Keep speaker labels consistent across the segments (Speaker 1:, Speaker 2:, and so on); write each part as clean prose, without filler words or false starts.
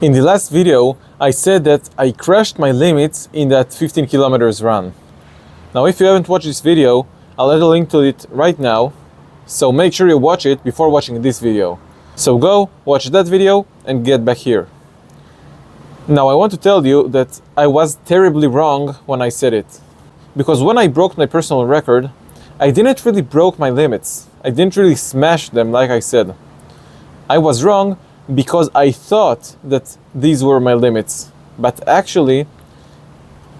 Speaker 1: In the last video, I said that I crashed my limits in that 15 kilometers run. Now, if you haven't watched this video, I'll add a link to it right now, so make sure you watch it before watching this video. So go, watch that video, and get back here. Now, I want to tell you that I was terribly wrong when I said it. Because when I broke my personal record, I didn't really broke my limits. I didn't really smash them like I said. I was wrong because I thought that these were my limits, but actually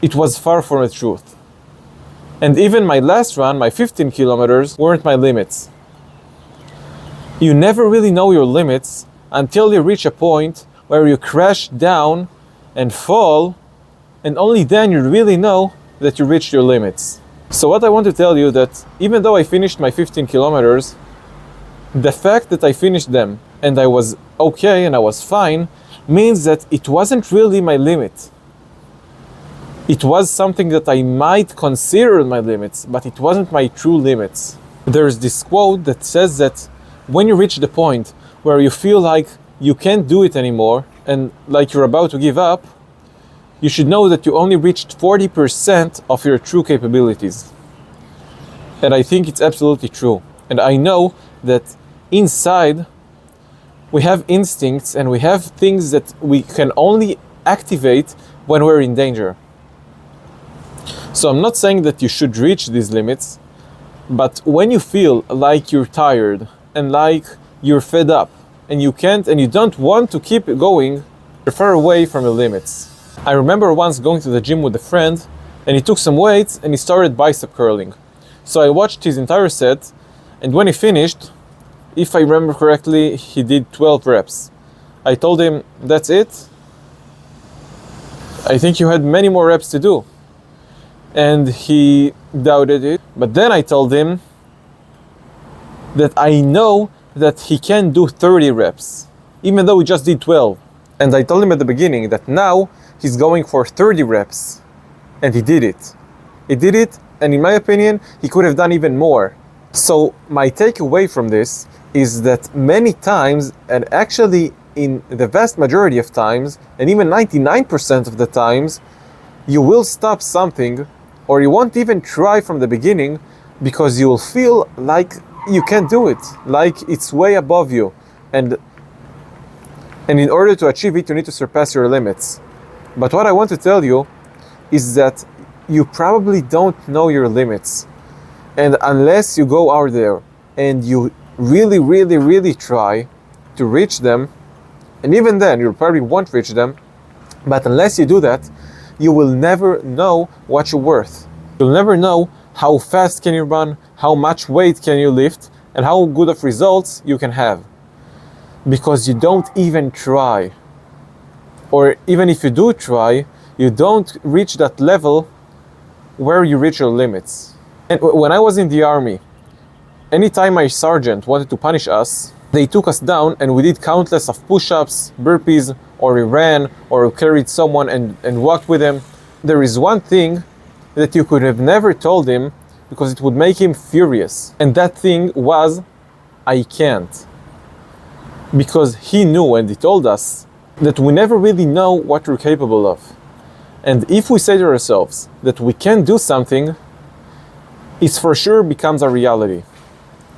Speaker 1: it was far from the truth. And even my last run, my 15 kilometers, weren't my limits. You never really know your limits until you reach a point where you crash down and fall, and only then you really know that you reached your limits. So what I want to tell you that even though I finished my 15 kilometers, the fact that I finished them and I was okay and I was fine means that it wasn't really my limit. It was something that I might consider my limits, but it wasn't my true limits. There's this quote that says that when you reach the point where you feel like you can't do it anymore and like you're about to give up, you should know that you only reached 40% of your true capabilities. And I think it's absolutely true. And I know that inside we have instincts and we have things that we can only activate when we're in danger. So I'm not saying that you should reach these limits, but when you feel like you're tired and like you're fed up and you can't and you don't want to keep going, you're far away from your limits. I remember once going to the gym with a friend and he took some weights and he started bicep curling. So I watched his entire set, and when he finished, if I remember correctly, he did 12 reps. I told him, that's it? I think you had many more reps to do. And he doubted it. But then I told him that I know that he can do 30 reps, even though he just did 12. And I told him at the beginning that now he's going for 30 reps. And he did it. He did it, and in my opinion, he could have done even more. So my takeaway from this is that many times, and actually in the vast majority of times, and even 99% of the times, you will stop something or you won't even try from the beginning because you will feel like you can't do it, like it's way above you. And in order to achieve it, you need to surpass your limits. But what I want to tell you is that you probably don't know your limits. And unless you go out there and you really try to reach them, and even then you probably won't reach them, but unless you do that, you will never know what you're worth. You'll never know how fast can you run, how much weight can you lift, and how good of results you can have. Because you don't even try. Or even if you do try, you don't reach that level where you reach your limits. And when I was in the army, anytime my sergeant wanted to punish us, they took us down and we did countless of push-ups, burpees, or we ran, or we carried someone and walked with him. There is one thing that you could have never told him because it would make him furious. And that thing was, I can't. Because he knew and he told us that we never really know what we're capable of. And if we say to ourselves that we can do something, it for sure becomes a reality.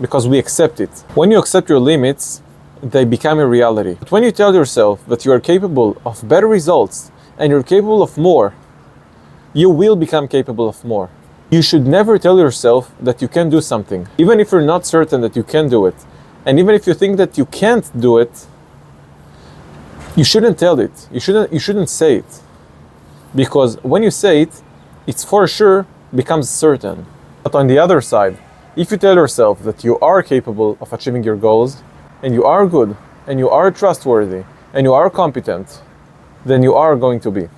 Speaker 1: Because we accept it. When you accept your limits, they become a reality. But when you tell yourself that you are capable of better results and you're capable of more, you will become capable of more. You should never tell yourself that you can do something, even if you're not certain that you can do it. And even if you think that you can't do it, you shouldn't tell it. You shouldn't say it. Because when you say it, it's for sure becomes certain. But on the other side, if you tell yourself that you are capable of achieving your goals, and you are good, and you are trustworthy, and you are competent, then you are going to be.